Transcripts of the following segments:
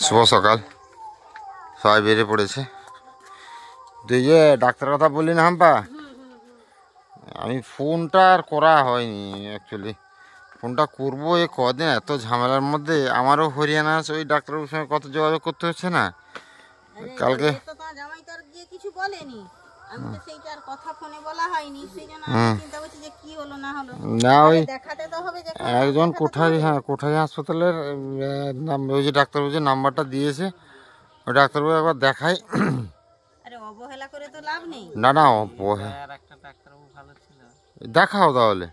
শুভ সকাল, সবাই বেরিয়ে পড়েছে। তুই যে ডাক্তার কথা বললি না হাম্পা, আমি ফোনটা আর করা হয়নি অ্যাকচুয়ালি। ফোনটা করবো এই কদিন, এত ঝামেলার মধ্যে আমারও হরিয়ানা আছে, ওই ডাক্তারবাবুর সঙ্গে কত যোগাযোগ করতে হচ্ছে না। কালকে না ওই একজন কোঠারি, হ্যাঁ কোঠারি হাসপাতালের ওই যে ডাক্তারবাবু যে নাম্বারটা দিয়েছে, ওই ডাক্তারবাবু একবার দেখাই। না না দেখাও তাহলে,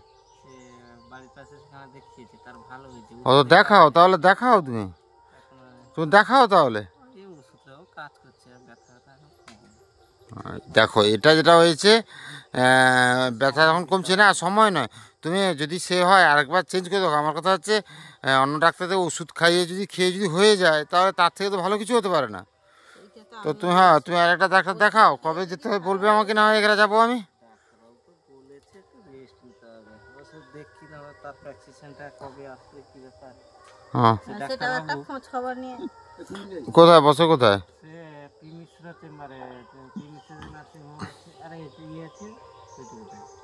ও দেখাও তাহলে, দেখাও তুমি দেখাও তাহলে। দেখো এটা যেটা হয়েছে, ব্যথা যখন কমছে না, সময় নয়, তুমি যদি সে হয় আরেকবার চেঞ্জ করে দেখো। আমার কথা হচ্ছে অন্য ডাক্তারদের ওষুধ খাইয়ে যদি খেয়ে যদি হয়ে যায়, তাহলে তার থেকে তো ভালো কিছু হতে পারে না। তো তুমি হ্যাঁ তুমি আরেকটা ডাক্তার দেখাও। কবে যেতে হবে বলবে আমাকে, না হয় এখানে যাবো আমি। হ্যাঁ কোথায় বসে, কোথায়?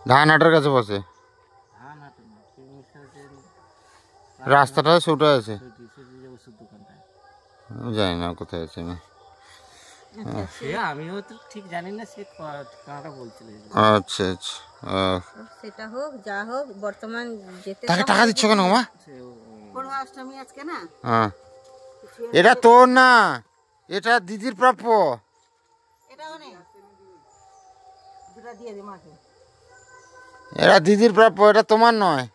ধানহাটের কাছে বসে, রাস্তাটা ছোট আছে, জানি না কোথায় আছে আমি। আমিও তো ঠিক জানি না, সে ঠিকানাটা বলছিল। আচ্ছা আচ্ছা, সেটা হোক যা হোক, বর্তমান যেতে তাকে টাকা দিচ্ছ কেন মা? অষ্টমী আজকে না, হ্যাঁ এটা তোর না, এটা দিদির প্রাপ্য। এটা দিদির প্রাপ্য, এটা তোমার নয়।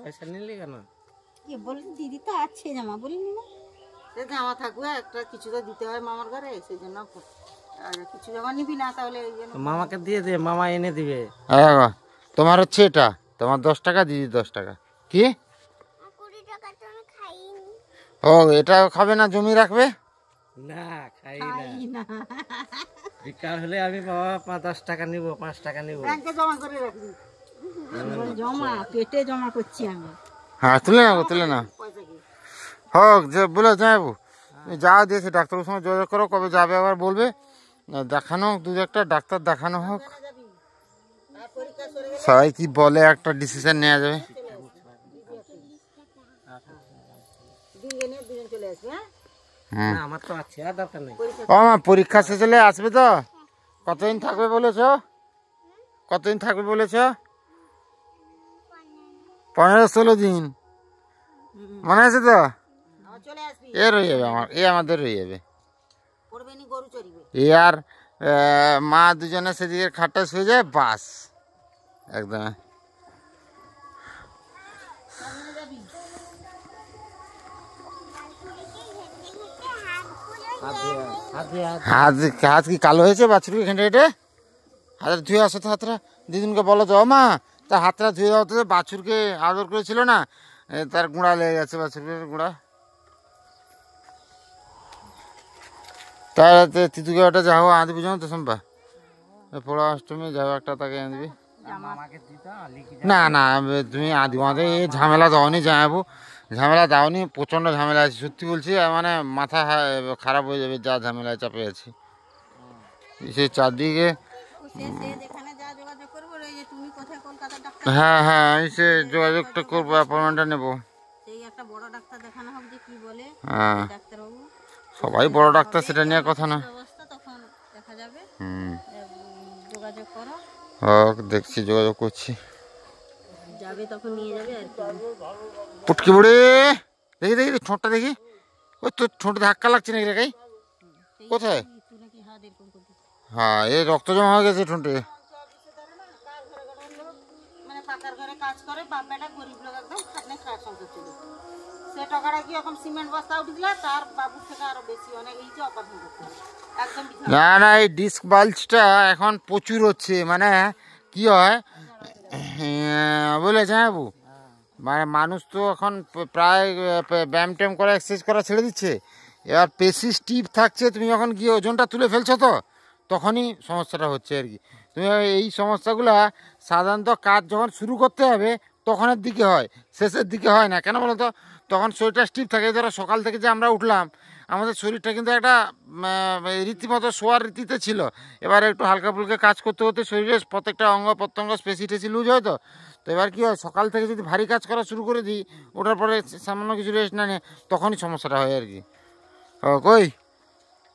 পয়সা নিলি কেন? কি বলি, দিদি তো আছে, জামা বলিনি না, জামা থাকবে একটা, কিছু তো দিতে হয় মামার ঘরে, সেই জন্য কিছু যখন নিবি না তাহলে মামাকে দিয়ে দে, মামা এনে দিবে। হ্যাঁ তোমার হচ্ছে এটা, তোমার 10 টাকা, দিদি 10 টাকা। কি 20 টাকা তো আমি খাইনি। ও এটা খাবে না, জমি রাখবে না, খাই না। বিকাল হলে আমি বাবা 10 টাকা নিব, 5 টাকা নিব, ব্যাংকে জমা করে রাখবি। জমা পেটে জমা করছি আমি। হ্যাঁ তুলে নাও, তুলে নাও। হোক যে বলে যাবো, যা দিয়েছে ডাক্তারের সঙ্গে যোগাযোগ করো, কবে যাবে আবার বলবে। দেখানো দু একটা ডাক্তার দেখানো হোক, সবাই কি বলে একটা ডিসিশন নেওয়া যাবে। আমার তো আছে, আর দরকার নেই। ও মা পরীক্ষা শেষ হলে আসবে তো? কতদিন থাকবে বলেছ? কতদিন থাকবে বলেছ? 15-16 দিন, মনে আছে তো? এ রয়ে যাবে আমার, এ আমাদের রয়ে যাবে। এ আর মা দুজনে সেদিকে খাটটা শুয়ে যায়, বাস একদম। হাত কি কালো হয়েছে বাছুরকে এখানে হেঁটে? হাতটা ধুয়ে আসো তো, হাতটা দিদিনকে বলো তো, মা তার হাতটা ধুয়ে দাও তো, বাছুরকে আদর করেছিল না, তার গুঁড়া লেগে গেছে, বাছুরের গুঁড়া। তার তিতুকে ওটা যাবো আঁধি বুঝাবো তো সম্পা, পড়া অষ্টমী যাবো একটা, তাকে এনে দিবি। না না তুমি আদি মাঝে এই ঝামেলা দাওনি, যাবো ঝামেলা দাওনি, প্রচণ্ড ঝামেলা আছে সত্যি বলছি, মানে মাথা খারাপ হয়ে যাবে, যা ঝামেলায় চাপে আছি সে চারদিকে। হ্যাঁ হ্যাঁ আমি সে যোগাযোগটা করবো, অ্যাপয়েন্টমেন্টটা নেবো। হ্যাঁ সবাই বড় ডাক্তার, সেটা নিয়ে কথা না। হোক দেখছি, যোগাযোগ করছি। পুটকি বুড়ি দেখি দেখি ঠোঁটটা দেখি, ওই তোর ঠোঁটে ধাক্কা লাগছে নাকি রে? কোথায়? হ্যাঁ এই রক্ত জমা হয়ে গেছে ঠোঁটে। না না এই ডিস্ক বাল্জটা এখন প্রচুর হচ্ছে, মানে কি হয় বলেছে হ্যাঁ বাবু, মানে মানুষ তো এখন প্রায় ব্যায়াম ট্যাম করা, এক্সারসাইজ করা ছেড়ে দিচ্ছে। এবার পেশি স্টিফ থাকছে, তুমি যখন গিয়ে ওজনটা তুলে ফেলছো তো তখনই সমস্যাটা হচ্ছে আর কি। তুমি এই সমস্যাগুলো সাধারণত কাজ যখন শুরু করতে হবে তখনের দিকে হয়, শেষের দিকে হয় না। কেন বলো তো? তখন শরীরটা স্টিফ থাকে। ধরো সকাল থেকে যে আমরা উঠলাম, আমাদের শরীরটা কিন্তু একটা রীতিমতো শোয়ার রীতিতে ছিল। এবার একটু হালকা ফুলকা কাজ করতে করতে শরীরের প্রত্যেকটা অঙ্গ প্রত্যঙ্গ স্পেসি টেসি লুজ হয়। তো এবার কী হয়, সকাল থেকে যদি ভারী কাজ করা শুরু করে দিই, ওঠার পরে সামান্য কিছু রেস্ট না নিয়ে, তখনই সমস্যাটা হয় আর কি। ও কই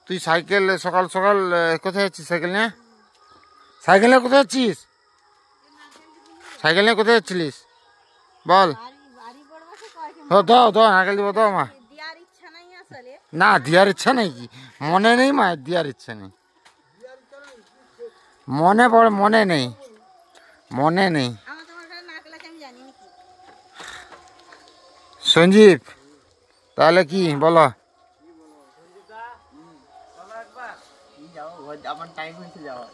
তুই সাইকেল সকাল সকাল কোথায় যাচ্ছিস? সাইকেল নিয়ে কোথায় যাচ্ছিস? সাইকেল নিয়ে কোথায় যাচ্ছিলিস বল? দাও দাও, নারকেল দিব, দাও মা। না, দেওয়ার ইচ্ছা নেই, কি মনে নেই মা, দেওয়ার ইচ্ছা নেই, মনে নেই। সঞ্জীব, তাহলে কি বলো? আমার টাইম হয়েছে যাওয়ার।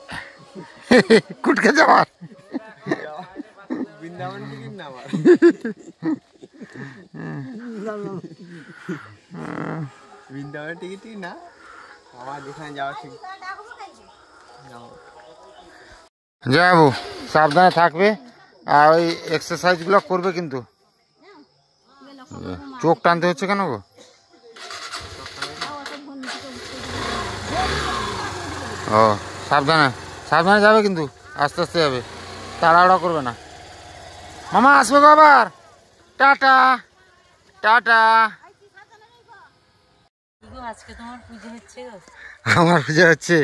কুটকে যাওয়ার? বৃন্দাবন টিকিট না আমার। বৃন্দাবন টিকিট না আমার, যেখানে যাওয়া ঠিক। যাবো, সাবধানে থাকবে আর ওই এক্সারসাইজগুলো করবে কিন্তু। চোখ টানতে হচ্ছে কেন গো? ও সাবধানে সাবধানে যাবে কিন্তু, আস্তে আস্তে যাবে, তাড়াহুড়া করবে না। মামা আসবে গো আবার, টাটা টাটা। আজকে তোমার পুজো হচ্ছে গো? আমার পুজো হচ্ছে?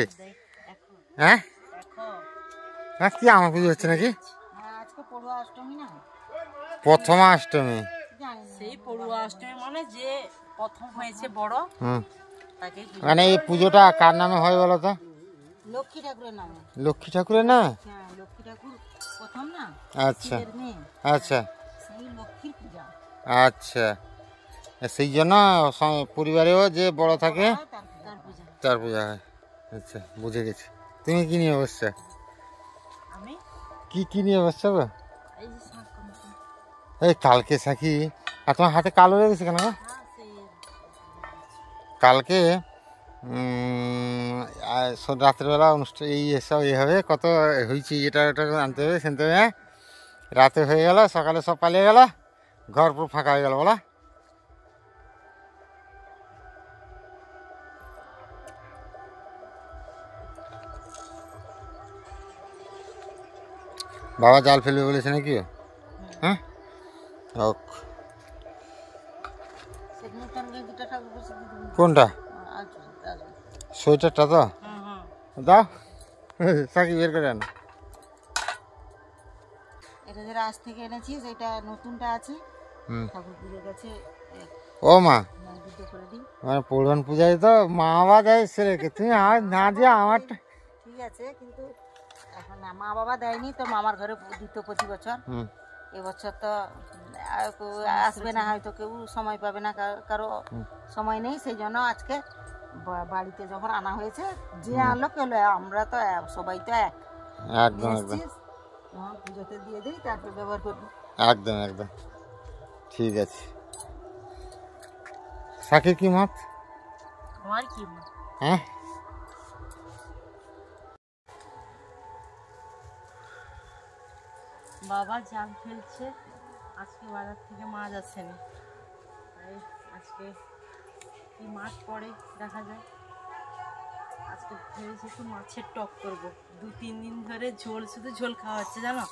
হ্যাঁ হ্যাঁ, কি আমার পুজো হচ্ছে নাকি? আজকে পড়ুয়া অষ্টমী না? প্রথমা অষ্টমী। সেই পড়ুয়া অষ্টমী মানে যে প্রথম হয়েছে বড়, তাকে। মানে এই পুজোটা কার নামে হয় বলো তো? লক্ষ্মী ঠাকুরের নামে। লক্ষ্মী ঠাকুরের নামে? হ্যাঁ, লক্ষ্মী ঠাকুর প্রথম না? আচ্ছা আচ্ছা, আচ্ছা সেই লক্ষ্মীর পূজা। আচ্ছা, সেই জন্য পরিবারেও যে বড় থাকে তার পূজা হয়। আচ্ছা, বুঝে গেছি। তুমি কি নিয়ে বসছো? আমি কি নিয়ে বসছো গো? এই যে শাক করছি। এই কালকে সাকি, আর তোমার হাতে কালো লেগেছে কেন গো? কালকে রাত্রেবেলা অনুষ্ঠান এই এসব এ হবে, কত হয়েছে, এটা ওটা আনতে হবে শুনতে হবে। রাতে হয়ে গেল, সকালে সব পালিয়ে গেল, ঘর পুরো ফাঁকা হয়ে গেল বলো। বাবা জাল ফেলবে বলেছে নাকি? হ্যাঁ, কোনটা? সোয়েটারটা তো দাও, সাকি বের করে আনো। এটা যেটা আজ থেকে এনেছিস, এটা নতুনটা আছে, ঠাকুর পুজোর কাছে। ও মা, মানে পৌরাণ পূজায় তো মা বাবা দেয় ছেলেকে, তুমি না দিয়ে আমারটা। ঠিক আছে, কিন্তু এখন মা বাবা দেয়নি তো, মামার ঘরে দিত প্রতি বছর। এবছর তো আসবে না, হয়তো কেউ সময় পাবে না, কারো সময় নেই, সেই জন্য আজকে বাড়িতে যখন আনা হয়েছে, যে আনলো কেউ, আমরা তো সবাই তো একদম একদম পুজোতে দিয়ে দিই, তারপর ব্যবহার করবো। একদম একদম ঠিক আছে। সাকির কি মত? আমার কি মত? হ্যাঁ, বাবা জাল ফেলছে, আজকে বাজার থেকে মাছ আসেনি, তাই আজকে কি মাছ পড়ে দেখা যায়। আজকে ভেবেছি একটু মাছের টক করবো, 2-3 দিন ধরে ঝোল, শুধু ঝোল খাওয়া হচ্ছে জানো।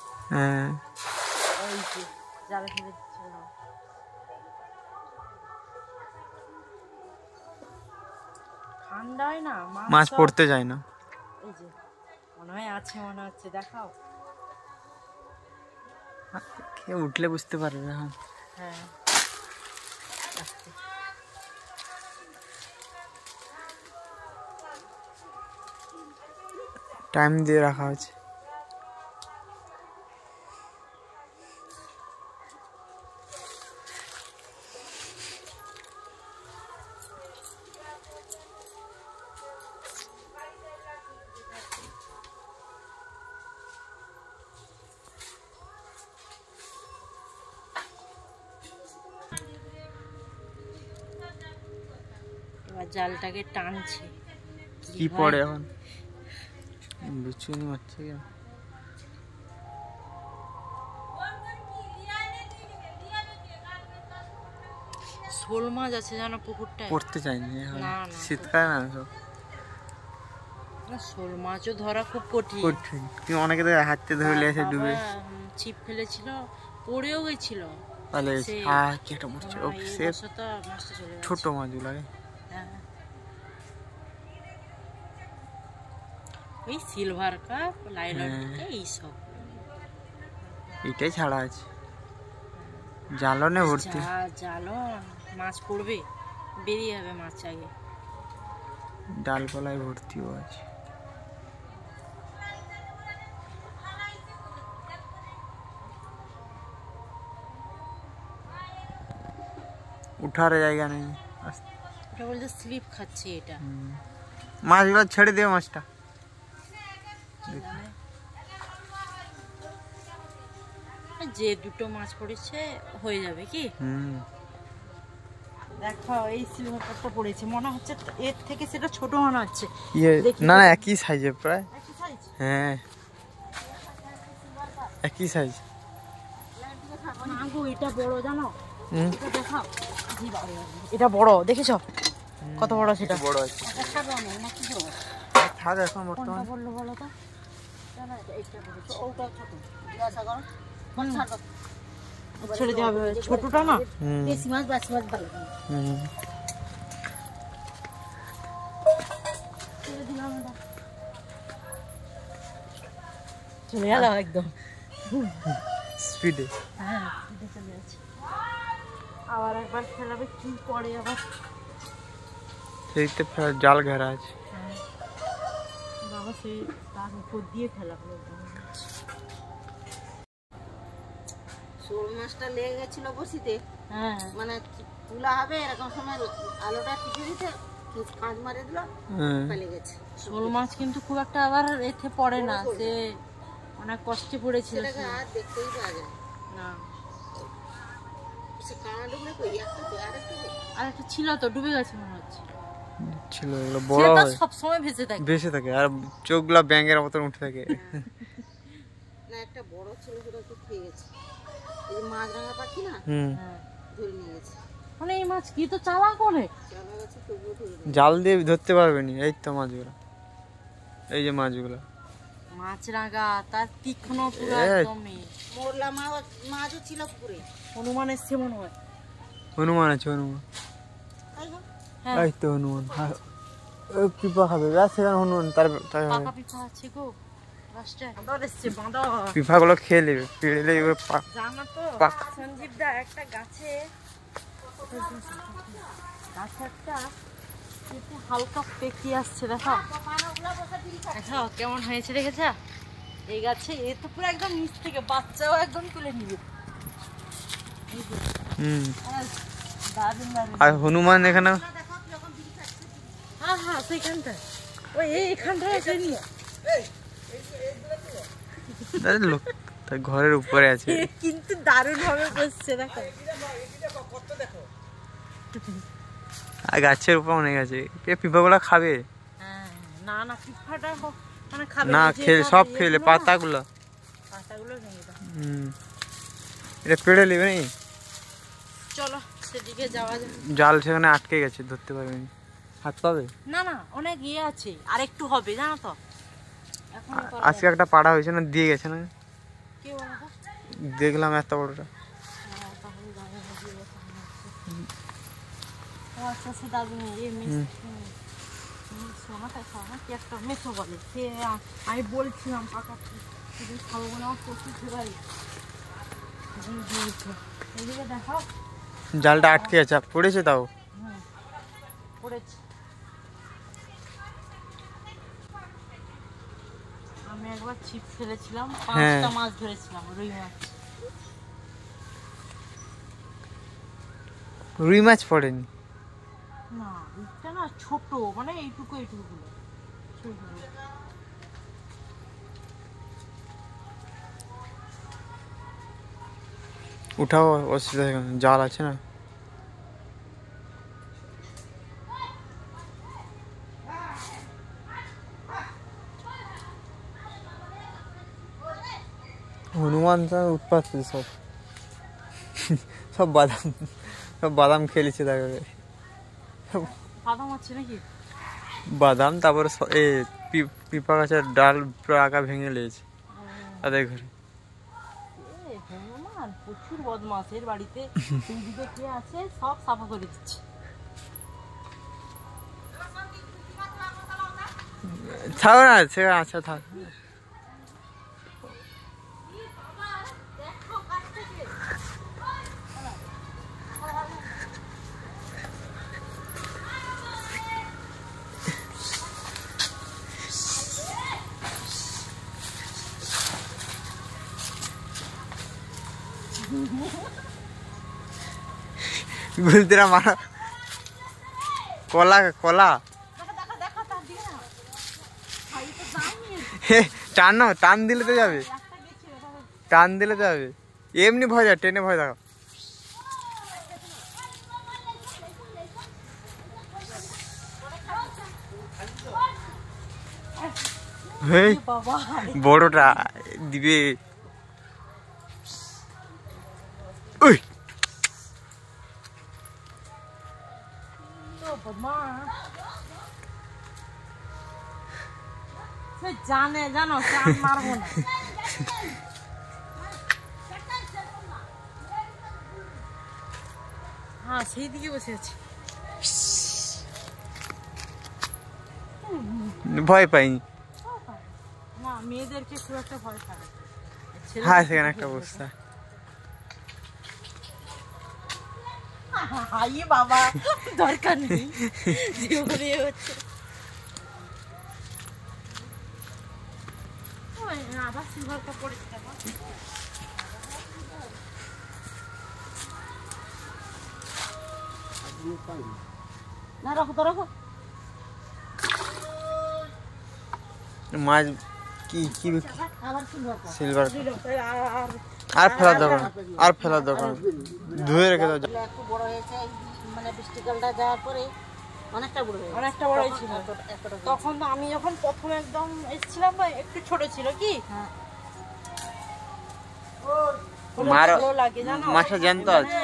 ওই যে জালে ফেলে দিচ্ছে না, ঠান্ডা হয় না, মাছ পড়তে যায় না। এই যে মনে হয় আছে, মনে হচ্ছে, দেখাও। কেউ উঠলে বুঝতে পারবে না। হ্যাঁ, টাইম দিয়ে রাখা হয়েছে। এবার জালটাকে টানছে, কি পড়ে এখন বিচ্ছুনি মারছে। শোল মাছ আছে জানো পুকুরটায়। পড়তে চাইনি না না শীতকালে না সব না, শোল মাছও ধরা খুব কঠিন। কঠিন, কিন্তু অনেকে তো হাতে ধরলে এসে ডুবে ছিপ ফেলেছিল, পড়েও গেছিল। তাহলে সেই- কি একটা পড়ছে ও এই সে বছর তো মাছটা চলে গেছে। ছোট মাছগুলো হ্যাঁ। ওই সিলভার কাপ, লাইলন এইসব। এটাই ছাড়া আছে, জালনে ভর্তি। জালন মাছ পড়বে, বেরিয়ে যাবে মাছ আগে। ডালপালায় ভর্তিও আছে। উঠার জায়গা নেই, এটা বলছে স্লিপ খাচ্ছে এটা। মাছগুলো ছেড়ে দিও মাছটা। যে দুটো মাছ পড়েছে হয়ে যাবে কি। দেখো এই সিলভার কাপটা পড়েছে, মনে হচ্ছে এর থেকে সেটা ছোট মনে হচ্ছে। না না একই সাইজের প্রায়। একই সাইজ? হ্যাঁ একই সাইজ। না গো, এটা বড় জানো, এটা দেখাও। এটা বড়, দেখেছো কত বড়? সেটা বড় আছে। থাক এখন বর্তমানে। বললো বলো তো, ছেড়ে দেওয়া হবে ছোটটা না। বেশি মাছ বাছি মাছ ভালো চলে গেল একদম স্পিডে। হ্যাঁ চলে যাচ্ছে। আবার একবার ফেলাবে, কি করে আবার। সেইতে জাল ঘেরা আছে। বাবা সেই তার উপর দিয়ে ফেলাবে। শোল মাছটা লেগে গেছিল বসিতে, মানে তুলা হবে এরকম সময় আলোটা টিপে দিতে কাঁচ মারে দিল, ফেলে গেছে। শোল মাছ কিন্তু খুব একটা আবার এতে পড়ে না, সে অনেক কষ্টে পড়েছিল। আর দেখতেই পাওয়া যায় না। আর একটা ছিল তো, ডুবে গেছে মনে হচ্ছে। ছিল বড় হয়, সব সময় ভেসে থাকে আর চোখগুলা ব্যাঙের মতন উঠে থাকে। না একটা বড় ছিল, সেটা তো খেয়ে গেছে। এই মাছরাঙা পাখি না, ধরে নিয়ে গেছে। মানে এই মাছ কি তো চালা করে, জাল দিয়ে ধরতে পারবে না। এই তো মাছগুলো, এই যে মাছগুলো মাছরাঙা, তার তীক্ষ্ণ পুরো একদমই। মোরলা মাছও ছিল পুকুরে। হনুমান এসছে মনে হয়। হনুমান আছে, হনুমান। এই তো হনুমান। পিপা খাবে, সেখানে হনুমান। তার পিপা আছে গো রাস্তায়। বাঁদর এসছে, বাঁদর। পিপাগুলো খেয়ে নেবে, পেড়ে নেবে। জানো তো সঞ্জীব দা, একটা গাছে একটা হালকা পেকি আসছে, দেখো দেখো কেমন হয়েছে, দেখেছ? এই গাছে এ তো পুরো একদম নিচ থেকে, বাচ্চাও একদম তুলে নিবে। আর হনুমান এখানে, হ্যাঁ হ্যাঁ সেইখানটায়, ওই এইখানটায় আছে। লোক তার ঘরের উপরে আছে, কিন্তু দারুণ ভাবে বসছে, দেখো। আর গাছের উপর অনেক আছে। পিপাগুলো খাবে না না, পিপাটা মানে খাবে না, খেলে সব খেলে পাতাগুলো ভেঙে দাও। এটা পেড়ে নেবে নি। চলো সেদিকে যাওয়া যাবে। জাল সেখানে আটকে গেছে, ধরতে পারবে না। হাত পাবে না না, অনেক ইয়ে আছে, আর একটু হবে জানো তো। আজকে একটা পাড়া হয়েছে না, দিয়ে গেছে না, কি বলতো, দেখলাম এত বড়টা। আচ্ছা সে দাদু একটা মেসো বলে, সে আমি বলছিলাম পাকা খাবো না, আমার প্রচুর ফেভারি। এদিকে দেখাও, জালটা আটকে আছে, পড়েছে তাও। পড়েছে। আমি একবার ছিপ ফেলেছিলাম, 5টা মাছ ধরেছিলাম, রুই মাছ। রুই মাছ পড়েনি না, রুইটা না ছোট, মানে এইটুকু গুলো উঠাও, অসুবিধা জাল আছে না। হনুমান উৎপাত সব সব বাদাম সব বাদাম খেলেছে দেখো, বাদাম আছে নাকি? বাদাম তারপরে পিপা গাছের ডাল পুরো আগা ভেঙে লেগেছে তাদের ঘরে। হনুমান প্রচুর বদমাস, এর বাড়িতে দিদিকে কে আছে সব সাফা করে দিচ্ছে। থাক না, সে আচ্ছা থাক। গুলতিরা মারা কলা কলা টানো, টান দিলে তো যাবে, টান দিলে তো যাবে। এমনি ভয় যায়, ট্রেনে ভয় দেখো। বড়টা দিবে। ওই সে জানে, জানো চান মারবো না। হ্যাঁ সেই দিকে বসে আছে। ভয় পাইনি। না মেয়েদেরকে খুব একটা ভয় পায়। হ্যাঁ সেখানে একটা অবস্থা। হাই বাবা, দরকার নেই জীবনে হচ্ছে। আবার সিলভারটা পড়েছে না, রাখো তো রাখো। মাছ কি কি আবার সিলভার আর ফেলার দরকার, আর ফেলার দরকার, ধুয়ে রেখে দাও। একটু বড় হয়েছে, মানে বৃষ্টিকালটা যাওয়ার পরে অনেকটা বড় হয়েছে, অনেকটা বড় হয়েছিল। তখন তো আমি যখন প্রথম একদম এসেছিলাম একটু ছোট ছিল কি। মার ভালো লাগে জানো, মাছটা জ্যান্ত আছে।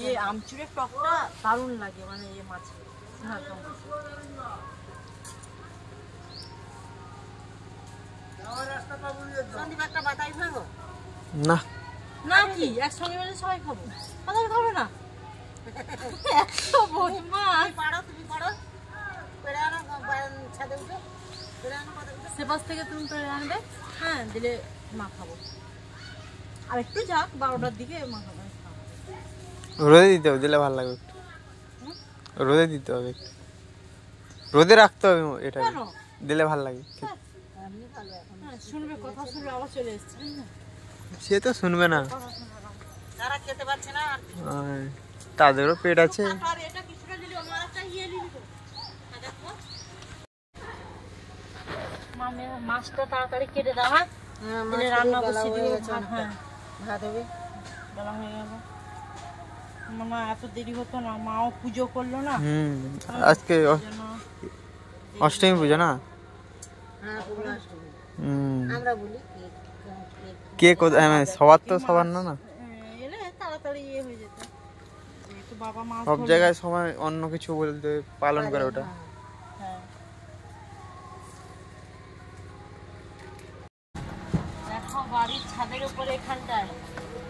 ইয়ে আমচুরের টকটা দারুণ লাগে, মানে এই মাছ না না কি একসঙ্গে মিলে সবাই খাবো, তাদের খাবে না। একশো বদমাস, সেপাশ থেকে তুমি পেড়ে আনবে, হ্যাঁ দিলে মা খাবো। আর একটু যাক 12টার দিকে মা খাবো। রোদে দিতে হবে, দিলে ভালো লাগবে একটু। রোদে দিতে হবে একটু, রোদে রাখতে হবে এটা, দিলে ভালো লাগে। শুনবে কথা, শুনবে আবার চলে এসছে। সে তো শুনবে না, তারা খেতে পারছে না। তাদেরও পেট আছে। মাছটা তাড়াতাড়ি কেটে দাও, হ্যাঁ রান্না বসিয়ে দিও। হ্যাঁ ভাত হবে, বেলা হয়ে গেল। মা এত দেরি হতো না, মাও পুজো করলো না। আজকে অষ্টমী পুজো না? কে কোথায়, সবার তো সবার না, না এলে তাড়াতাড়ি ইয়ে হয়ে যেত। বাবা মা সব জায়গায় সময় অন্য কিছু বলতে পালন করে ওটা। দেখো বাড়ির ছাদের উপরে এখানটায়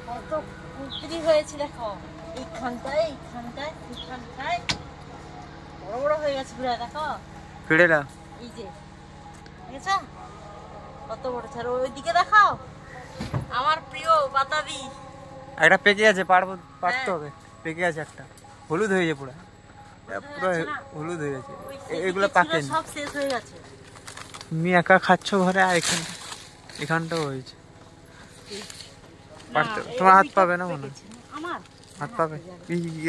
কত কুঁকড়ি হয়েছে, দেখো এইখানটায়, এইখানটায়, এইখানটায় বড় বড় হয়ে গেছে পুরো। দেখো পেড়েরা, এই যে দেখেছো কত বড় ছিল। ওইদিকে দেখাও আমার প্রিয় বাতাবি, একটা পেকে আছে, পারতে হবে। পেকে আছে একটা, হলুদ হয়ে যায় পুরো, পুরো হলুদ হয়ে গেছে। এগুলো পাকে সব শেষ হয়ে গেছে। তুমি একা খাচ্ছ ঘরে, আর এখানটাও হয়েছে। তোমার হাত পাবে না মনে হয়? আমার হাত পাবে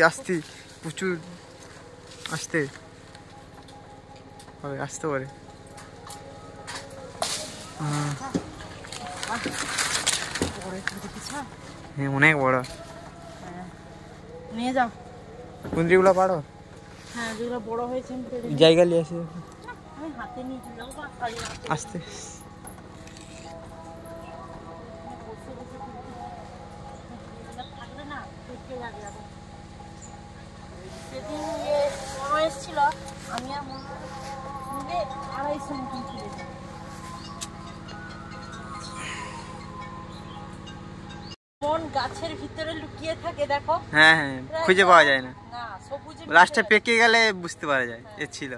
আসতে, প্রচুর আসতে হবে, আসতে পারে। হ্যাঁ অনেক বড়। নিয়ে যাও কুন্দ্রিগুলো পারো? হ্যাঁ যেগুলো বড় হয়েছে জায়গা নিয়ে আসে, আমি হাতে নিয়ে চলে যাবো। আসতে গাছের মতন খুলে যায়। কোন গাছের ভিতরে লুকিয়ে থাকে দেখো। হ্যাঁ হ্যাঁ, খুঁজে পাওয়া যায় না, না সবুজে লাস্টে পেকে গেলে বুঝতে পারা যায় এ ছিল।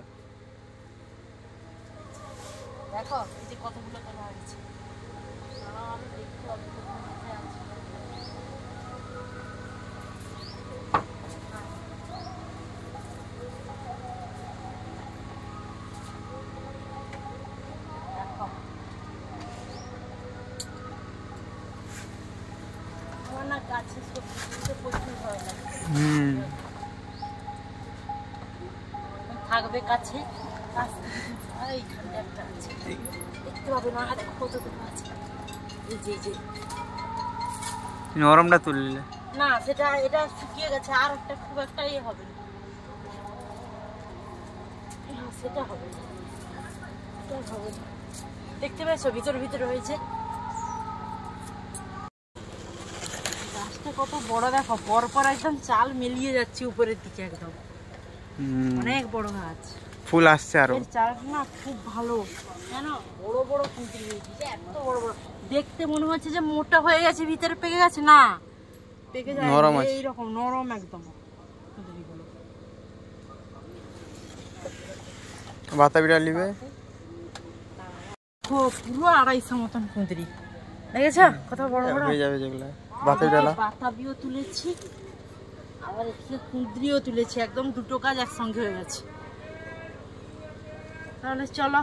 দেখো এই যে কতগুলো তোলা হয়েছে। আমি দেখতে পাবো কোথায় আছে। দেখো আমার না গাছে সবজি তুলতে প্রচুর ভয় লাগে। থাকবে কাছে এইখানটা একটা আছে দেখতে পাবে না। দেখো কতগুলো আছে। এই যে এই যে নরমটা তুললে না সেটা এটা শুকিয়ে গেছে। আর একটা খুব একটা ইয়ে হবে না। না, সেটা হবে না, সেটা হবে না। দেখতে পেয়েছো ভিতরে ভিতরে হয়েছে। গাছটা কত বড় দেখো, পরপর একদম চাল মিলিয়ে যাচ্ছে উপরের দিকে একদম। অনেক বড় গাছ। ফুল আসছে আরো। এর চারাটা না খুব ভালো, জানো বড় বড় কুঁদরি হয়েছে, এত বড় বড়। দেখতে মনে হচ্ছে যে মোটা হয়ে গেছে, ভিতরে পেকে গেছে, না পেকে যায় নরম আছে। এইরকম নরম একদম কুঁদরিগুলো। বাতাবিটা নিবে পুরো 250 মতন কুঁদরি দেখেছো, কত বড় বড় হয়ে যাবে যেগুলা। বাতাবিটা বাতাবিও তুলেছি, আবার এদিকে কুঁদরিও তুলেছি। একদম দুটো কাজ একসঙ্গে হয়ে গেছে। তাহলে চলো,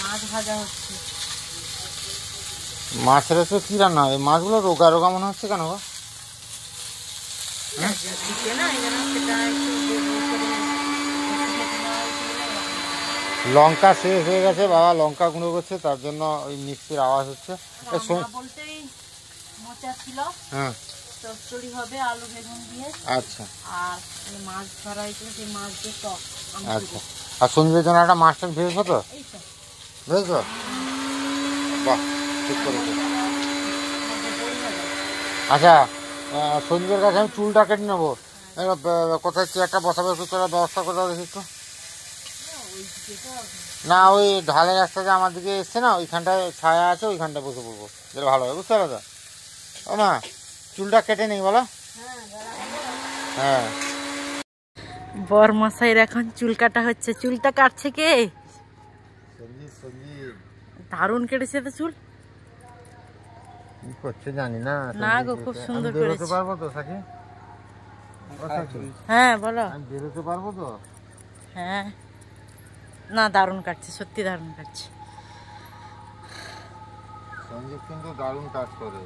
মাছ ভাজা হচ্ছে। মাছের তো কি রান্না হবে? মাছগুলো রোগা রোগা মনে হচ্ছে কেন গো? দিকে না এই জন্য সেটা একটু লঙ্কা শেষ হয়ে গেছে, বাবা লঙ্কা গুঁড়ো করছে, তার জন্য ওই মিক্সির আওয়াজ হচ্ছে। রান্না বলতেই মোচা ছিল, হ্যাঁ চচ্চড়ি হবে আলু বেগুন দিয়ে, আচ্ছা আর এই মাছ ধরা হয়েছিল সেই মাছ দিয়ে টক। আচ্ছা। আর সঞ্জীবের জন্য একটা মাছটা ভেজেছো তো? এই তো ভেজেছো? বাহ, ঠিক করেছো। আচ্ছা, সঞ্জীবের কাছে আমি চুলটা কেটে নেবো। কোথায় চেয়ারটা বসাবে একটু তোরা ব্যবস্থা করে দাও দেখি একটু। না ওই ঢালের রাস্তা যে আমার দিকে এসছে না, ওইখানটায় ছায়া আছে, ওইখানটায় বসে পড়বো, যেটা ভালো হবে, বুঝতে পারো তো? ও মা, চুলটা কেটে নেই বলো। হ্যাঁ, বর মশাইয়ের এখন চুল কাটা হচ্ছে। চুলটা কাটছে কে? দারুণ কেটেছে তো চুল। কি করছে জানি না। না গো, খুব সুন্দর আমি বেরোতে করেছে। পারবো তো সাকি? হ্যাঁ বলো। আমি বেরোতে পারবো তো? হ্যাঁ, না দারুণ কাটছে, সত্যি দারুণ কাটছে। সঞ্জীব কিন্তু দারুণ কাজ করে।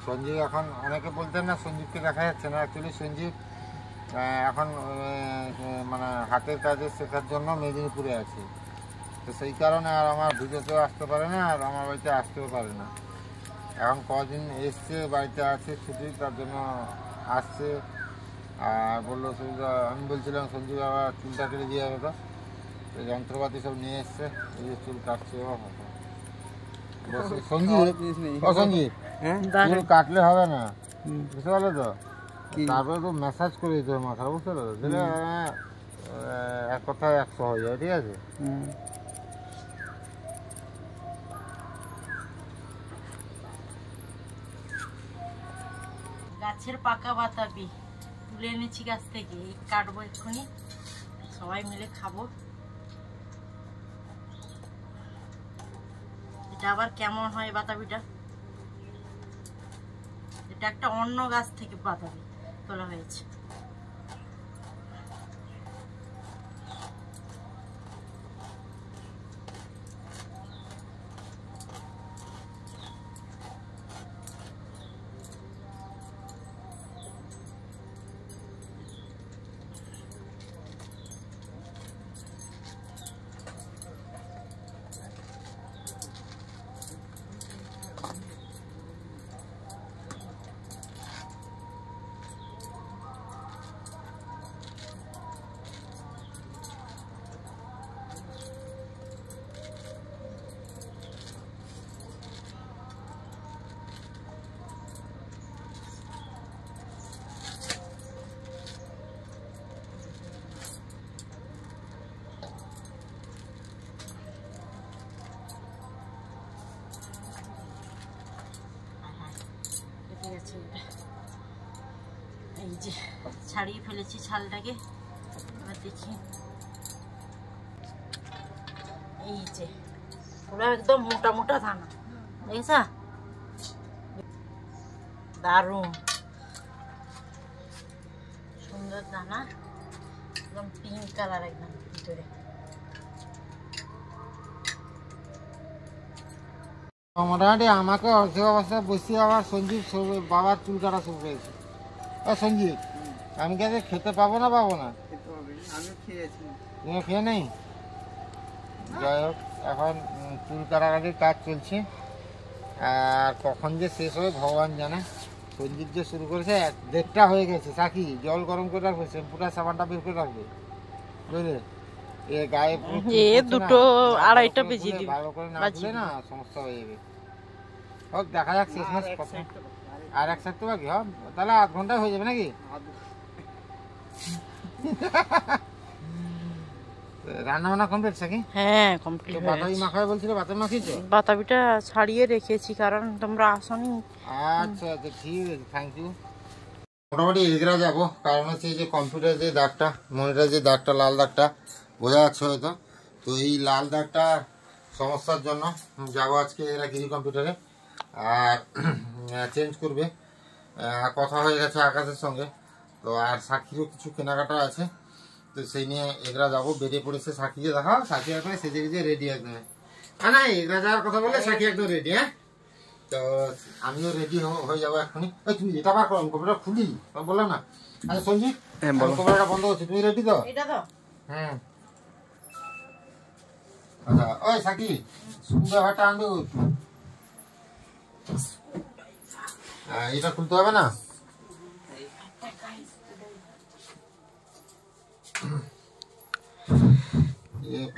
সঞ্জীব এখন অনেকে বলতেন না সঞ্জীবকে দেখা যাচ্ছে না, অ্যাকচুয়ালি সঞ্জীব এখন মানে হাতের কাজে শেখার জন্য মেদিনীপুরে আছে। তো সেই কারণে আর আমার ভিডিওতেও আসতে পারে না, আর আমার বাড়িতে আসতেও পারে না। এখন কদিন এসছে, বাড়িতে আছে ছুটি, তার জন্য আসছে। আর বললো আমি বলছিলাম সঞ্জীব আবার চুলটা কেটে দিয়ে যাবে, তো যন্ত্রপাতি সব নিয়ে এসছে, এই যে চুল কাটছে। সঞ্জীব সঞ্জীব চুল কাটলে হবে না, বুঝতে পারলে তো? তারপরে তো ম্যাসাজ করে দিতে হবে মাথা, বুঝতে পারলো? দিলে এক কথায় 100 হয়ে যায়, ঠিক আছে? গাছের পাকা বাতাবি তুলে এনেছি গাছ থেকে, এই কাটবো এক্ষুনি, সবাই মিলে খাবো। এটা আবার কেমন হয় বাতাবিটা? এটা একটা অন্য গাছ থেকে বাতাবি তোলা হয়েছে। যে ছাড়িয়ে ফেলেছি ছালটাকে, এবার দেখি। এই যে পুরো একদম মোটা মোটা দানা, দেখেছ? দারুণ সুন্দর দানা, একদম পিঙ্ক কালার একদম ভিতরে। মোটামুটি আমাকে অর্ধেক অবস্থায় বসিয়ে আবার সঞ্জীব বাবার চুল কাটা শুরু করেছে। সঞ্জীব, আমি কি আজকে খেতে পাবো না? আমি খেয়েছি। তুমি খেয়ে নেই? যাই হোক, এখন চুল কাটাকাটির কাজ চলছে, আর কখন যে শেষ হবে ভগবান জানে। সঞ্জীব যে শুরু করেছে 1:30টা হয়ে গেছে। সাকি জল গরম করে রাখবে, শ্যাম্পুটা সাবানটা বের করে রাখবে, বুঝলে? এ গায়ে দুটো 2:30টা বেজে দিবে, ভালো করে না ধুলে না সমস্যা হয়ে যাবে। হোক, দেখা যাক শেষ মাস কত। আর এক সাথে বাকি হবে, তাহলে 8 ঘন্টায় হয়ে যাবে নাকি? রান্না বান্না কমপ্লিট নাকি? হ্যাঁ কমপ্লিট। বাতাবি মাখাবে বলছিলে, বাতাবি মাখিয়েছো? বাতাবিটা ছাড়িয়ে রেখেছি কারণ তোমরা আসনি। আচ্ছা আচ্ছা, ঠিক আছে, থ্যাংক ইউ। মোটামুটি এগরা যাবো, কারণ হচ্ছে এই যে কম্পিউটার যে দাগটা, মনিটর যে দাগটা, লাল দাগটা বোঝা যাচ্ছে হয়তো। তো এই লাল দাগটা সমস্যার জন্য যাবো আজকে এরা গিরি কম্পিউটারে, আর চেঞ্জ করবে। কথা হয়ে গেছে আকাশের সঙ্গে, তো আর সাক্ষীরও কিছু কেনাকাটা আছে, তো সেই নিয়ে এগরা যাবো। বেরিয়ে পড়েছে সাক্ষীকে, দেখা সাক্ষী একদম সেজে গেছে রেডি একদম। হ্যাঁ না, এগরা যাওয়ার কথা বলে সাক্ষী একদম রেডি। হ্যাঁ, তো আমিও রেডি হয়ে যাবো এখনই। ওই তুমি এটা বার করো, কম্পিউটার খুলি বললাম না। আচ্ছা সঞ্জীব, কম্পিউটারটা বন্ধ করছি, তুমি রেডি তো? হ্যাঁ। আচ্ছা, ওই সাকি ব্যাপারটা আনবে, এটা খুলতে হবে না?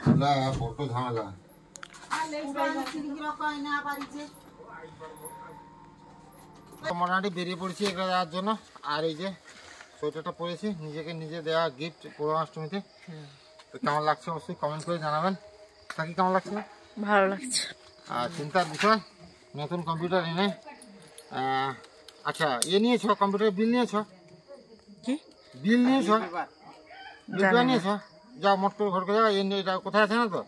খোলা বড় ঝামেলা। মোটামুটি বেরিয়ে পড়েছি এগুলো দেওয়ার জন্য। আর এই যে সোয়েটারটা পরেছি, নিজেকে নিজে দেওয়া গিফট পৌর্ণাষ্টমীতে। তো কেমন লাগছে অবশ্যই কমেন্ট করে জানাবেন। তাকে কেমন লাগছে? ভালো লাগছে। আর চিন্তার বিষয়, নতুন কম্পিউটার এনে। আচ্ছা, নিয়েছো কম্পিউটারের বিল নিয়েছো? কি বিল নিয়েছো? বিলটা নিয়েছো? যাও মোট করে ঘর করে যাও। এটা কোথায় আছে না তো,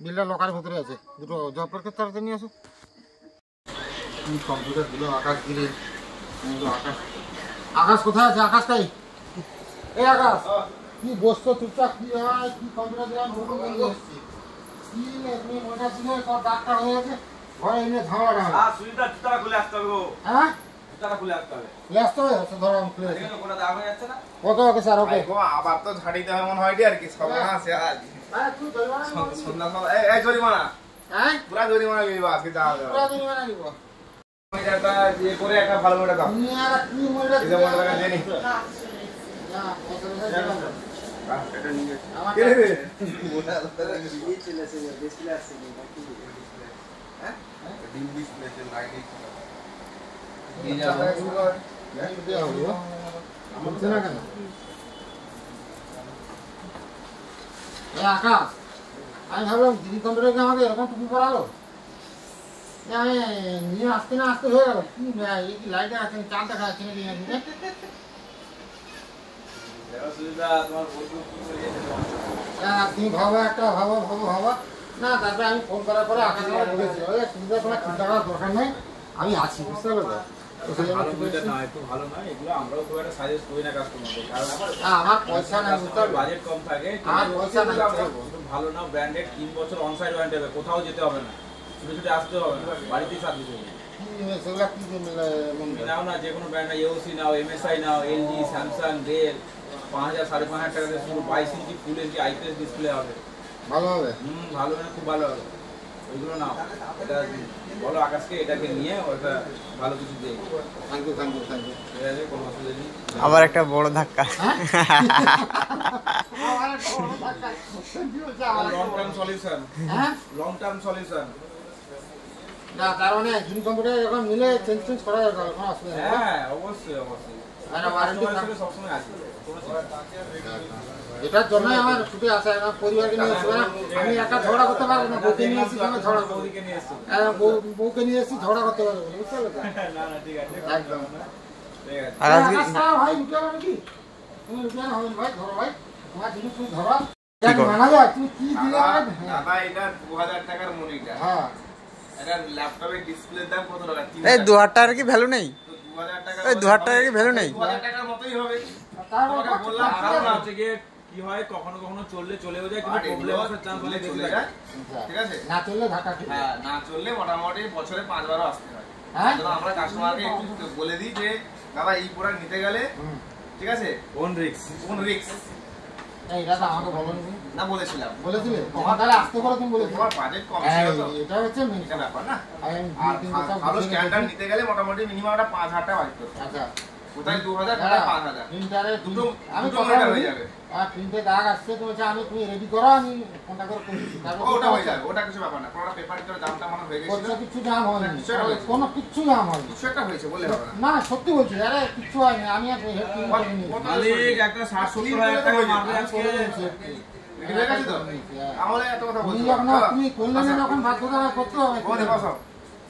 বিলটা লকারের ভিতরে আছে। দুটো জবকে তাড়াতাড়ি নিয়ে আসো। কম্পিউটার দিল আকাশ গিরে। আকাশ কোথায় আছে? আকাশ তাই, এই আকাশ কি বসতো চুপচাপ? কি হয় কি কম্পিউটার দিলাম এসছি কি তুমি মোটা দিনে ডাক্তার হয়ে গেছে ঘরে এনে ঝামেলা। সুইচটা খুলে আসতে হবে গো। হ্যাঁ, জুতাটা খুলে আসতে হবে। ব্যস্ত হয়ে যাচ্ছে, ধরো আমি খুলে এখানে কোনো দাগ হয়ে যাচ্ছে না? ওকে ওকে স্যার, ওকে। আবার তো ঝাড়িতে হয় মনে হয় আর কি, সব আছে আজ সন্ধ্যা সময়। এই জরিমানা, হ্যাঁ পুরা জরিমানা দিব আজকে, যা হবে। পুরো দিন বানা দিব। এটা দিয়ে করে একটা ভালো মোটা দাও। তুমি আর কি মরে এই যে মোটা টাকা দেনি। না এটা নিয়ে আমার কে রে? মোটা দিয়ে চলে আসে, ডিসপ্লে আসছে নাকি? হ্যাঁ ডিম ডিসপ্লে তে লাইট এই যা দেওয়া হলো আমার চেনা কেন? এই আকাশ, আমি ভাবলাম দিদি কম্পিউটারকে আমাকে এরকম টুপি পরালো, আমি নিয়ে আসতে না আসতে হয়ে গেল। কি এই কি লাইটে আছে, চাল দেখা যাচ্ছে নাকি? তোমার বন্ধু কি করে যেতে তুমি ভাবো একটা, ভাবো ভাবো ভাবো না। তারপরে আমি ফোন করার পরে আকাশ আমার বলেছিল, সুবিধা কোনো চিন্তা করার দরকার নেই, আমি আছি, বুঝতে পারবে তো? ভালো বইটা না, একটু ভালো নয় এগুলো, আমরাও খুব একটা সাজেস্ট করি না কাস্টমারকে, কারণ আমার পয়সা না, বুঝতে পারবে? বাজেট কম থাকে। আমার পয়সা না, একটু ভালো না, ব্র্যান্ডেড 3 বছর অন সাইড ওয়ারেন্টি হবে, কোথাও যেতে হবে না, ছুটে ছুটে আসতে হবে না, বাড়িতেই সার্ভিস হয়ে যাবে। সেগুলা কি তুমি নাও না, যে কোনো ব্র্যান্ড, এওসি নাও, এমএসআই নাও, এলজি, স্যামসাং, ডেল, 5,000 5,500 টাকা দিয়ে শুরু, 22 ইঞ্চি ফুল এইচডি আইপিএস ডিসপ্লে হবে। ভালো হবে? ভালো না, খুব ভালো হবে, ওইগুলো নাও। এটা বলো আকাশকে, এটাকে নিয়ে ওটা ভালো কিছু দিয়ে। Thank you thank you thank you. ঠিক আছে, কোনো অসুবিধা নেই। আবার একটা বড় ধাক্কা। লং টার্ম সলিউশন, হ্যাঁ লং টার্ম সলিউশন। না, কারণে গ্রিন কম্পিউটার যখন মিলে চেঞ্জ করা যাবে, কোনো অসুবিধা নেই। হ্যাঁ অবশ্যই অবশ্যই, আর ওয়ারেন্টি সবসময় আছে। এটার জন্যই আমার ছুটি আসে, আমার পরিবারকে নিয়ে এসে আমি একটা ঝগড়া করতে পারবো না, বউকে নিয়ে এসেছি ঝগড়া করবো, ওদিকে নিয়ে এসছো। বউকে নিয়ে এসেছি ঝগড়া করতে পারবো, বুঝতে পারলে? না না ঠিক আছে, একদম। আর আজকে ভাই উঠে যাবে নাকি? তুমি উঠে যাবে ভাই, ধরো ভাই, তোমার জিনিস তুমি ধরো। কি করো? মানা যায়, তুমি কি দিলে? দাদা এটা 2000 টাকার মনিটর, হ্যাঁ, এটা ল্যাপটপের ডিসপ্লের দাম কত টাকা? এই 2000 টাকার কি ভ্যালু নেই? 2000 টাকা, এই 2000 টাকার কি ভ্যালু নেই? 2000 টাকার মতোই হবে। তারপর তোমাকে বললাম, কারণ হচ্ছে গিয়ে কি হয়, কখনো কখনো চললে চলেও যায়, কিন্তু প্রবলেম আসার চান্স হলে চলে যায়, ঠিক আছে? না চললে ধাক্কা খেয়ে হ্যাঁ, না চললে মোটামুটি বছরে 5 বারও আসতে হয়। হ্যাঁ? তো আমরা কাস্টমারকে একটু বলে দিই যে দাদা এই প্রোডাক্ট নিতে গেলে, ঠিক আছে, কোন রিস্ক এই দাদা আমাকে বলোনি, না বলেছিলাম, বলেছিলে তোমার তাহলে আসতে করে তুমি বলেছিলে। তোমার বাজেট কম ছিল তো, এটা হচ্ছে মেন এটা ব্যাপার না। আমি আর কিন্তু সব ভালো বুঝে স্ট্যান্ডার্ড রেখেছি। নিতে গেলে মোটামুটি মিনিমাম একটা 5000 টাকা বাজতে হবে। আচ্ছা, কোথায় 2000 দাদা, কোথায় 5000, প্রিন্টারে দুটো আমি দুটো কথা মনিটর বলি, হয়ে যাবে। আর প্রিন্টে দাগ আসছে, তুমি বলছো আমি তুমি রেডি করো, আমি ফোনটা করে করে দিচ্ছি। তারপর ওটা হয়ে যাবে, ওটা কিছু ব্যাপার না। পুরোটা পেপার করে দামটা মনে হয়ে গেছিল, করছে কিছু দাম হয়নি, কিছু একটা হয়েছে। কোনো কিচ্ছু দাম হয়নি। কিছু একটা হয়েছে বললে হবে না। না সত্যি বলছি, আরে কিচ্ছু হয়নি, আমি আর হেড কিনে নিয়েছি। মালিক একটা 60-70 হাজার টাকা মারবে আজকে, করে দিয়েছি। ঠিক আছে তো? তাহলে এত কথা তুমি বলছো যখন না। তুমি করলে না, যখন বাধ্যতা হয় করতে হবে। বলে বসো।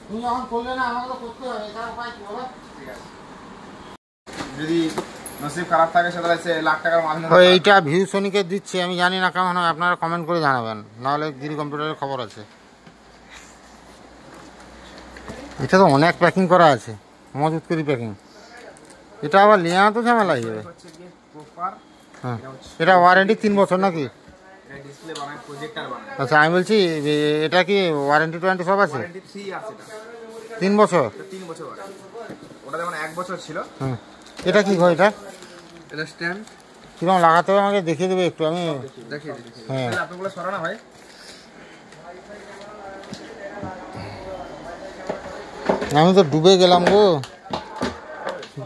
তুমি যখন করলে না, আমাকে তো করতে হবে, এটার উপায় কি বলো? ঠিক আছে। যদি নসিব খারাপ থাকে সেটা হচ্ছে লাখ টাকার মাল ও এইটা ভিউ সনিকে দিচ্ছি, আমি জানি না কেমন হয়, আপনারা কমেন্ট করে জানাবেন, নাহলে গিরি কম্পিউটারের খবর আছে। এটা তো অনেক প্যাকিং করা আছে, মজুত করি প্যাকিং, এটা আবার লিয়া তো ঝামেলা হয়ে যাবে। হচ্ছে কি প্রপার, হ্যাঁ, এটা ওয়ারেন্টি 3 বছর নাকি? এটা ডিসপ্লে বানায়, প্রজেক্টর বানায়, আচ্ছা, আমি বলছি এটা কি ওয়ারেন্টি টোয়ারেন্টি সব আছে? ওয়ারেন্টি 3 আছে, এটা 3 বছর? 3 বছর ওয়ারেন্টি। ওটা যেমন 1 বছর ছিল। হুম, এটা কি হয়? এটা এটা স্ট্যান্ড কিরকম লাগাতে হবে আমাকে দেখিয়ে দেবে একটু, আমি দেখিয়ে দিচ্ছি। হ্যাঁ। তাহলে আপনাগুলো সরানো হয়। আমি তো ডুবে গেলাম গো,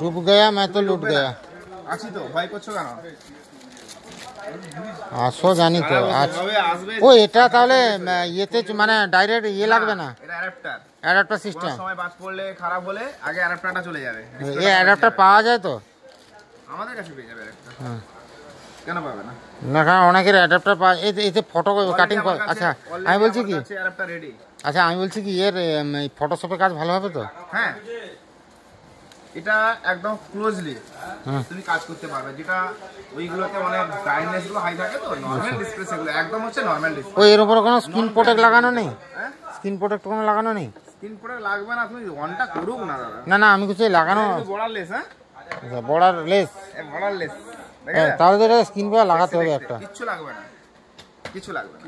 ডুব গয়া मैं तो लूट गया। আছি তো, ভয় করছো কেন? আসো জানি তো। আচ্ছা, হবে আসবে। ও এটা তাহলে ইয়েতে মানে ডাইরেক্ট ইয়ে লাগবে না, এটা অ্যাডাপ্টার। অ্যাডাপ্টার কোন সিস্টেম? সময় বাজ পড়লে খারাপ হলে আগে অ্যাডাপ্টারটা চলে যাবে। এই অ্যাডাপ্টার পাওয়া যায় তো? আমাদের কাছে পেয়ে যাবে অ্যাডাপ্টার। হুম। কেন পাবে না? না, কারণ অনেকের অ্যাডাপ্টার পাওয়া, এতে ফটো কাটিং করে। আচ্ছা আমি বলছি কি, অ্যাডাপ্টার রেডি। আচ্ছা আমি বলছি কি এর ফটোশপে কাজ ভালো হবে তো? হ্যাঁ, এটা একদম ক্লোজলি হুম। তুমি কাজ করতে পারবে, যেটা ওইগুলোতে অনেক ব্রাইটনেস গুলো হাই থাকে, তো নরমাল ডিসপ্লে সেগুলো একদম হচ্ছে নরমাল ডিসপ্লে। ওই এর উপরে কোনো স্ক্রিন প্রোটেক্ট লাগানো নেই? হ্যাঁ, স্ক্রিন প্রোটেক্ট কোনো লাগানো নেই? স্ক্রিন পরে লাগবে না, তুমি অনটা করুক না দাদা। না না, আমি কিছু লাগানো। বর্ডারলেস, হ্যাঁ আচ্ছা, বর্ডার লেস? বর্ডারলেস। হ্যাঁ, তাহলে তো এটা স্ক্রিন পরে লাগাতে হবে একটা। কিচ্ছু লাগবে না, কিছু লাগবে না,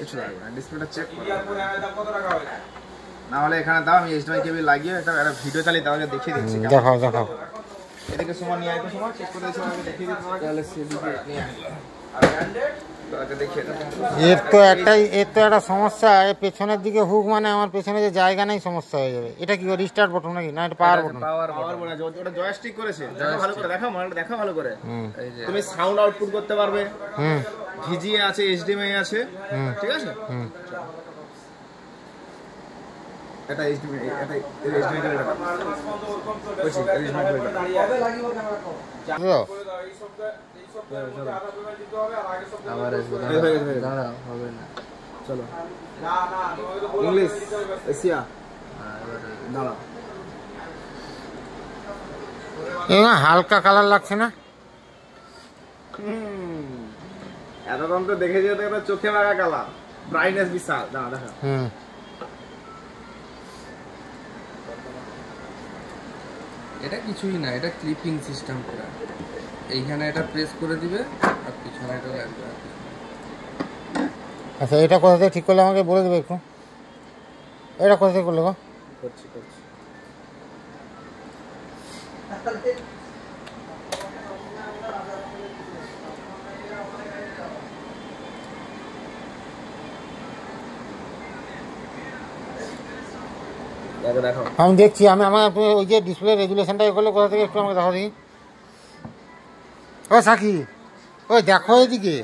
কিছু লাগবে না। ডিসপ্লেটা চেক করো, না হলে এখানে দাও, আমি এইচডিএমআই কেবল লাগিয়ে একটা ভিডিও চালিয়ে তাহলে দেখিয়ে দিচ্ছি। দেখাও দেখাও। এদিকে সময় নিয়ে আইতে, সময় চেক করে দিচ্ছি, আমি দেখিয়ে দিচ্ছি তোমাকে। তাহলে সেদিকে নিয়ে দেখিয়ে দেবো। এর তো একটা সমস্যা, এর পেছনের দিকে হুক, মানে আমার পেছনে যে জায়গা নেই, সমস্যা হয়ে যাবে। এটা কি রিস্টার্ট বাটন নাকি, না এটা পাওয়ার বাটন? পাওয়ার বলে ওটা জয়স্টিক করেছে, দেখো ভালো করে, দেখো মালটা দেখো ভালো করে। হুম তুমি সাউন্ড আউটপুট করতে পারবে, হুম ভিজিএ আছে, এইচডিএমআই আছে, ঠিক আছে। হুম। এটা এইচডিএমআই, এটা এইচডিএমআই করে এটা কইছি, এইচডিএমআই করে বুঝলো? আবার আসবে, দাঁড়া হবে না। চলো ইংলিশ এশিয়া দাঁড়া। এগুলো হালকা কালার লাগছে না? এতক্ষণ তো দেখেছি, এটা চোখে লাগা কালার, ব্রাইটনেস বিশাল। দাঁড়া দেখা, হুম। এটা কিছুই না, এটা ক্লিপিং সিস্টেম করা। এইখানে এটা প্রেস করে দিবে আর পিছনে এটা লাগবে। আচ্ছা, এটা কোথা থেকে ঠিক করলে আমাকে বলে দেবে একটু, এটা কোথা থেকে করলে গো? করছি করছি। দেখো আমি দেখছি, আমি আমার ওই যে ডিসপ্লে রেগুলেশনটা করলে কোথা থেকে একটু আমাকে দেখো দেখি। ও সাকি, ওই দেখো এইদিকে,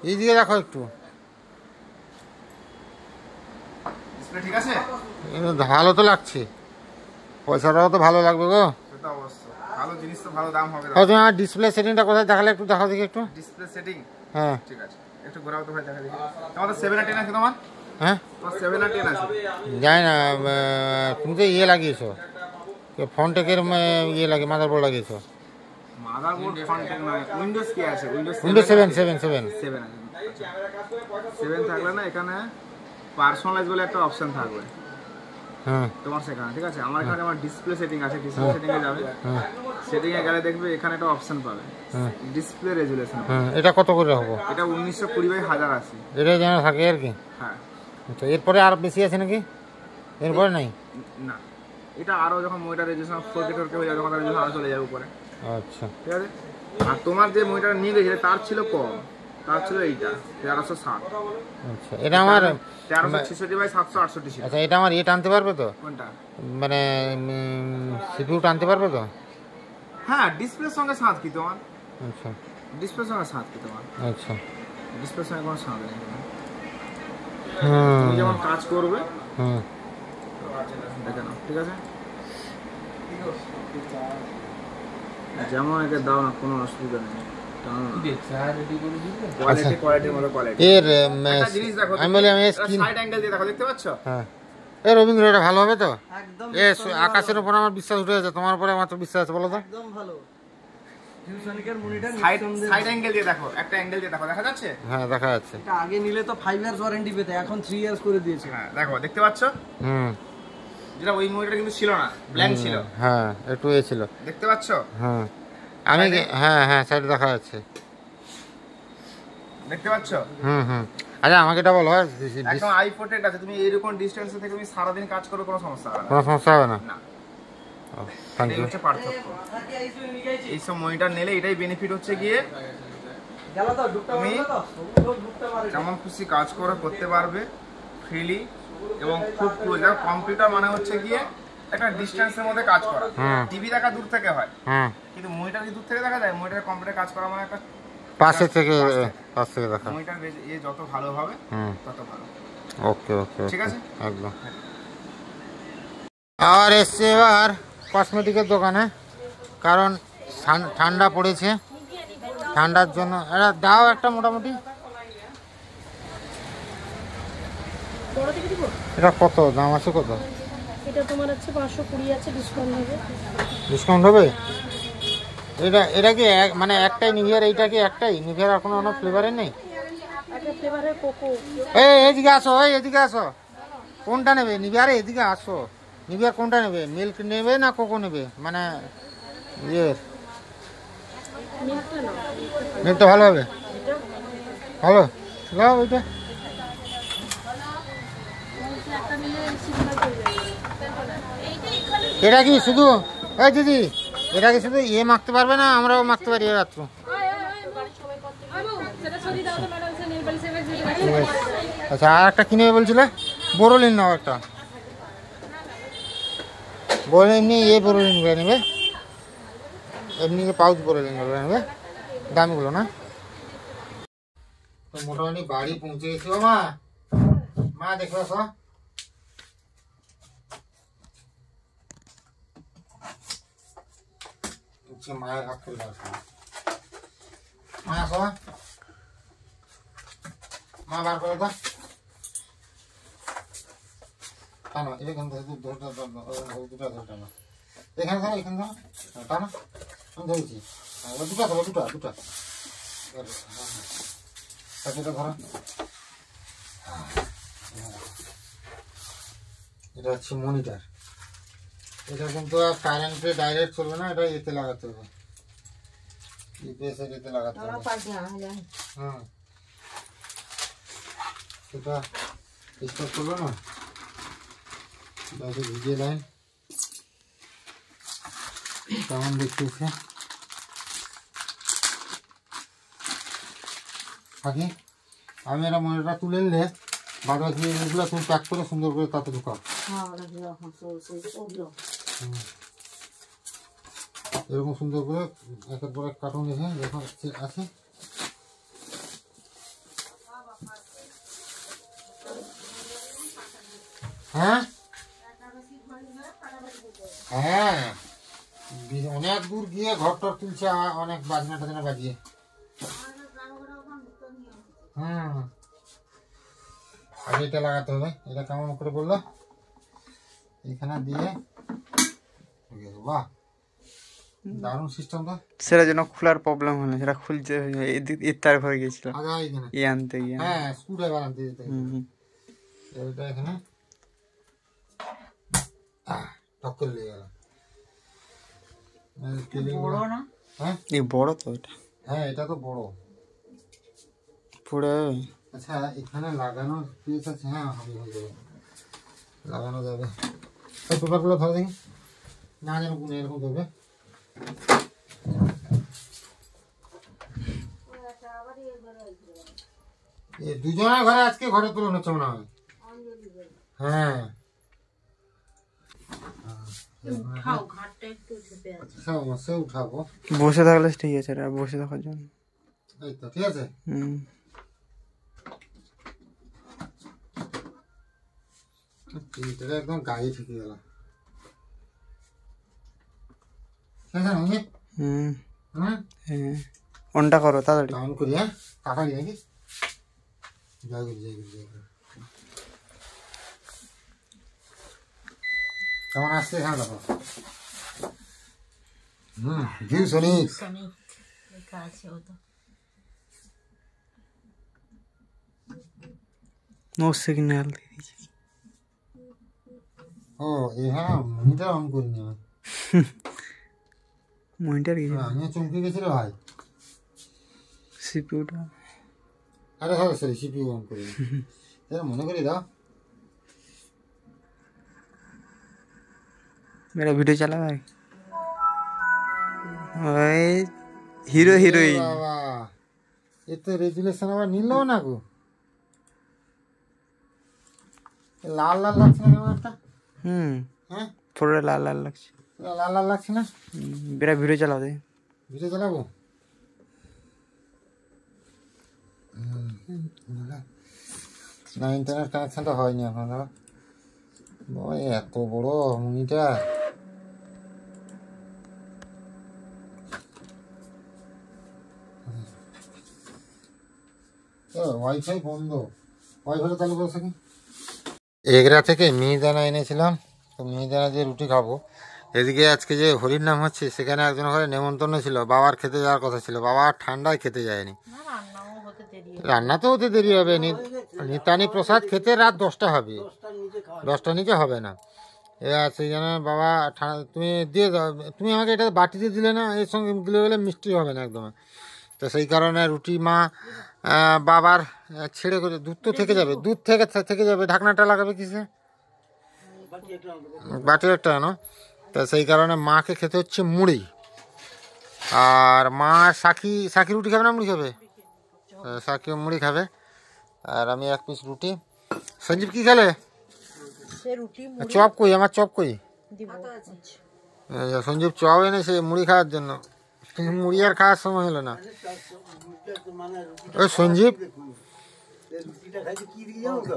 এইদিকে দেখো একটু। ডিসপ্লে ঠিক আছে, ভালো তো লাগছে, পয়সাটাও তো ভালো লাগবে গো। সেটা অবশ্য ভালো জিনিস তো ভালো দাম হবে। তুমি আমার ডিসপ্লে সেটিংটা কোথায় দেখালে একটু দেখো দেখি একটু। ডিসপ্লে সেটিং, হ্যাঁ ঠিক আছে, একটু ঘোরাও তো ভাই, দেখা দেখি। তোমাদের 7 আর 10 আছে তোমার? হ্যাঁ, তোমার 7 আর 10 আছে? জানি না, তুমি তো ইয়ে লাগিয়েছো, ফন্টেকের ইয়ে লাগে, মাদারবোর্ড লাগিয়েছো? মাদারবোর্ড ফন্টেক নয়, উইন্ডোজ কি আছে? উইন্ডোজ 7 7 থাকলে না এখানে পার্সোনালাইজ বলে একটা অপশন থাকবে হ্যাঁ তোমার সেখানে, ঠিক আছে? আমার এখানে আমার ডিসপ্লে সেটিং আছে, ডিসপ্লে সেটিং এ যাবে, সেটিং এ গেলে দেখবে এখানে একটা অপশন পাবে ডিসপ্লে রেজুলেশন। হ্যাঁ, এটা কত করে হবে? এটা 1920/1000 আছে। এটা যেন থাকে আর কি। হ্যাঁ। আচ্ছা, এরপরে আর বেশি আছে নাকি? এরপরে নাই? না, এটা আরো যখন মনিটর রেজুলেশন 4K হয়ে যাবে তখন রেজুলেশন আরো চলে যাবে উপরে। আচ্ছা ঠিক আছে। আর তোমার যে মনিটর নিয়ে গেছিলে তার ছিল কম, তার ছিল এইটা 1360। আচ্ছা, এটা আমার 1366/768 ছিল। আচ্ছা, এটা আমার ইয়ে টানতে পারবে তো? কোনটা? মানে সিপিইউ টানতে পারবে তো? হ্যাঁ, ডিসপ্লের সঙ্গে সাথ কি তোমার? আচ্ছা ডিসপ্লের সঙ্গে সাথ কি তোমার? আচ্ছা ডিসপ্লের সঙ্গে কোনো সাথ নেই। হুম তুমি যেমন কাজ করবে হুম দেখে নাও, ঠিক আছে? যেমন একে দাও না, কোনো অসুবিধা নেই। কোয়ালিটির মতো কোয়ালিটি। এর একটা জিনিস দেখো, আমি বলি আমি স্ক্রিন সাইড অ্যাঙ্গেল দিয়ে দেখো, দেখতে পাচ্ছ? হ্যাঁ। এ রবীন্দ্র, এটা ভালো হবে তো? একদম এ আকাশের উপর আমার বিশ্বাস উঠে গেছে, তোমার উপরে আমার তো বিশ্বাস আছে, বলো তো? একদম ভালো। ভিউসনিকের মনিটর সাইড অ্যাঙ্গেল দিয়ে দেখো, একটা অ্যাঙ্গেল দিয়ে দেখো, দেখা যাচ্ছে? হ্যাঁ, দেখা যাচ্ছে। এটা আগে নিলে তো 5 ইয়ার্স ওয়ারেন্টি পেতে, এখন 3 ইয়ার্স করে দিয়েছে। হ্যাঁ, দেখো, দেখতে পাচ্ছ? হুম যেটা ওই মনিটর কিন্তু ছিল না, ব্ল্যাঙ্ক ছিল। হ্যাঁ, একটু এ ছিল, দেখতে পাচ্ছ? হ্যাঁ আমি হ্যাঁ হ্যাঁ সাইডে দেখা যাচ্ছে, দেখতে পাচ্ছ? হুম। আচ্ছা, আমাকে এটা বলো, একদম i4 আছে, তুমি এরকম ডিসটেন্সে থেকে তুমি সারাদিন কাজ করো, কোনো সমস্যা হবে না। কোনো সমস্যা হবে না? না, থ্যাংক এই ইউ। হচ্ছে পার্থক্য। এইসব মনিটর নিলে এটাই বেনিফিট হচ্ছে গিয়ে তুমি যেমন খুশি কাজ করতে পারবে ফ্রিলি এবং খুব ক্লোজ। দেখো, কম্পিউটার মানে হচ্ছে গিয়ে একটা ডিসটেন্সের মধ্যে কাজ করা। টিভি দেখা দূর থেকে হয়, কিন্তু মনিটর কি দূর থেকে দেখা যায়? মনিটর কম্পিউটার কাজ করা মানে একটা পাশ থেকে দেখা। মনিটর এ যত ভালো হবে তত ভালো। ওকে, ঠিক আছে, একদম। আর এসছে এবার কসমেটিকের দোকানে, কারণ ঠান্ডা পড়েছে, ঠান্ডার জন্য এটা দাও একটা মোটামুটি। এটা কত দাম আছে? কত এটা তোমার আছে 520 আছে, ডিসকাউন্ট হবে। ডিসকাউন্ট হবে? এটা কি মানে একটাই নিভিয়ার? এইটা কি একটাই নিভিয়ার? আর কোনো ফ্লেভারের নেই? একটা ফ্লেভারের কোকো। এদিকে আসো, এদিকে আসো। কোনটা নেবে নিভিয়ার? এদিকে আসো। নিভিয়ার কোনটা নেবে? মিল্ক নেবে না কোকো নেবে? মানে ইয়ের মিল্কটা নাও। মিল্কটা ভালো হবে? ভালো লাও ওইটা। একটা নিলে সিগন্যাল হয়ে যাবে। এটা কি শুধু এই দিদি, এটা কি শুধু ইয়ে মাখতে পারবে না? আমরাও মাখতে পারি রাত্র? আচ্ছা, আর একটা কিনে বলছিলে? বোরোলিন নাও একটা, বোরোলিন নিয়ে বোরোলিন গুলো নেবে, এমনি পাউচ বোরোলিন গুলো নেবে, দামিগুলো না। তো মোটামুটি বাড়ি পৌঁছে গেছি। ও মা দেখো আসো। মায়ের হাত করে আসো, মা আসো, মা বার করে দাও। টানো, এখান থেকে দুটো টানো, এখানে ধরো, এখানে ধরো, টানো, আমি ধরেছি। দুটা ধরো, দুটা ধরো। এটা হচ্ছে মনিটর। এটা কিন্তু কারেন্টে ডাইরেক্ট চলবে না, এটা এতে লাগাতে হবে, ইউপিএস এর এতে লাগাতে হবে। এটা স্টার্ট করলো না, ভিডিও লাইন কেমন দেখতেছে থাকি। আমি এটা মনিটরটা তুলে নিলে বাদ বাকি এগুলো তুমি প্যাক করে সুন্দর করে তাতে ঢুকাও। এরকম সুন্দর করে একের পর এক কার্টুন দেখে যখন আছে। হ্যাঁ হ্যাঁ, অনেক দূর গিয়ে ঘর টর তুলছে, অনেক বাজনা টাজনা বাজিয়ে। আগে এটা লাগাতে হবে। এটা কেমন করে বললো? এখানে দিয়ে ঠিক আছে, বাহ দারুণ সিস্টেমটা। সেটার জন্য খোলার প্রবলেম হলো, সেটা খুলতে এর তার ঘরে গেছিল আগে এখানে ই আনতে গিয়ে। হ্যাঁ স্ক্রুড্রাইভার আনতে যেতে হবে। হুম। এটা এখানে টক করে লেগে গেল। বড় না? হ্যাঁ এই বড় তো এটা হ্যাঁ এটা তো বড়। পুরো আচ্ছা এখানে লাগানোর পিস আছে? হ্যাঁ হবে, হয়ে যাবে, লাগানো যাবে। এই পেপারগুলো ধরে দেখি, না যেন কোনো এরকম করবে। দুজনের ঘরে আজকে ঘরে তুলন হচ্ছে মনে হয়। হ্যাঁ খাও, ঘাটটা একটু চেপে আছে। সে উঠাবো। বসে থাকলে ঠিক আছে, এটা বসে থাকার জন্য। এই তো ঠিক আছে। হুম। প্রিন্টারটা একদম গায়ে ঠেকে গেল। ঠিক আছে রঞ্জিত? হুম। হুম হ্যাঁ অনটা করো তাড়াতাড়ি। ডাউন করি, হ্যাঁ তাড়াতাড়ি নাকি? জয় গুরু জয় গুরু জয় গুরু। কেমন আসছে এখানে দেখো। View Sonic. সনিক লেখা আছে ও তো। নো সিগন্যাল দিয়ে দিয়েছি। ও হ্যাঁ মনিটর অন করিনি আমি। মনিটর কি আমিও চমকে গেছিল ভাই। সিপিইউটা আরে হ্যাঁ সরি সিপিইউ অন করিনি। এটা মনে করি দাও। মেরা ভিডিও চালাবে ওই হিরো হিরোইন। বাবা এ তো রেজুলেশন আবার নিল না গো। লাল লাল লাগছে না কেমন একটা? হুম হ্যাঁ পুরো লাল লাল লাগছে। লাল লাল লাগছে না? বেরা ভিডিও চালাও দে। ভিডিও চালাবো? না ইন্টারনেট কানেকশনটা হয়নি এখন। ওই এত বড় মনিটর। ওয়াইফাই বন্ধ, ওয়াইফাইটা চালু করে থাকি। এগরা থেকে মিহিদানা এনেছিলাম, তো মিহিদানা দিয়ে রুটি খাবো। এদিকে আজকে যে হরির নাম হচ্ছে সেখানে একজন ঘরে নেমন্তন্ন ছিল, বাবার খেতে যাওয়ার কথা ছিল, বাবা ঠান্ডায় খেতে যায়নি। না, রান্নাও হতে দেরি হবে। রান্না তো হতে দেরি হবে, নিতানি প্রসাদ খেতে রাত 10টা হবে, 10টার নিচে হবে না। এবার সেই জন্য বাবা তুমি দিয়ে দাও, তুমি আমাকে এটা বাটিতে দিলে না, এর সঙ্গে দিলে গেলে মিষ্টি হবে না একদম। তো সেই কারণে রুটি মা বাবার ছেড়ে করে, দুধ তো থেকে যাবে, দুধ থেকে যাবে, ঢাকনাটা লাগাবে কিসে? বাটি একটা আনো। তা সেই কারণে মাকে খেতে হচ্ছে মুড়ি, আর মা সাকি রুটি খাবে না মুড়ি খাবে? সাকিও মুড়ি খাবে, আর আমি এক পিস রুটি। সঞ্জীব কি খেলে? সে রুটি চপ কই, আমার চপ কই? দিব। সঞ্জীব চপ এনেছে মুড়ি খাওয়ার জন্য, কিন্তু মুড়ি আর খাওয়ার সময় হলো না। ওই সঞ্জীব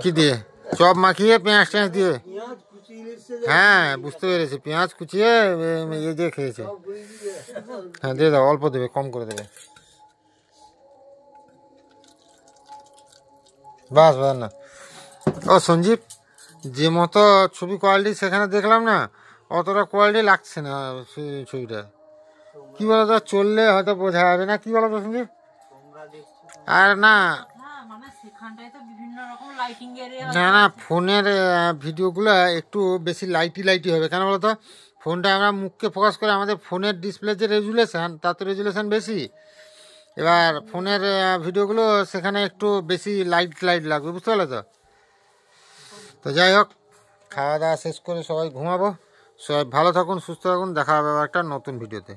কি দিয়ে? চপ মাখিয়ে পেঁয়াজ টেঁয়াজ দিয়ে। হ্যাঁ বুঝতে পেরেছি, পেঁয়াজ কুচিয়ে ইয়ে দিয়ে খেয়েছে। হ্যাঁ দিয়ে দাও, অল্প দেবে, কম করে দেবে। বাস না। ও সঞ্জীব, যে মতো ছবি কোয়ালিটি সেখানে দেখলাম না, অতটা কোয়ালিটি লাগছে না ছবিটা। কি বলতো, চললে হয়তো বোঝা যাবে না, কি বলতো সঞ্জীব? আর না হ্যাঁ, মানে সেখানটায় তো বিভিন্ন রকম লাইটিং এরিয়া। না না, ফোনের ভিডিওগুলো একটু বেশি লাইটি হবে, কেন বলতো? ফোনটা আমরা মুখকে ফোকাস করে, আমাদের ফোনের ডিসপ্লে যে রেজুলেশন, তার তো রেজুলেশন বেশি। এবার ফোনের ভিডিওগুলো সেখানে একটু বেশি লাইট লাগবে, বুঝতে পারলে তো? তো যাই হোক, খাওয়া দাওয়া শেষ করে সবাই ঘুমাবো। সবাই ভালো থাকুন, সুস্থ থাকুন, দেখা হবে আবার একটা নতুন ভিডিওতে।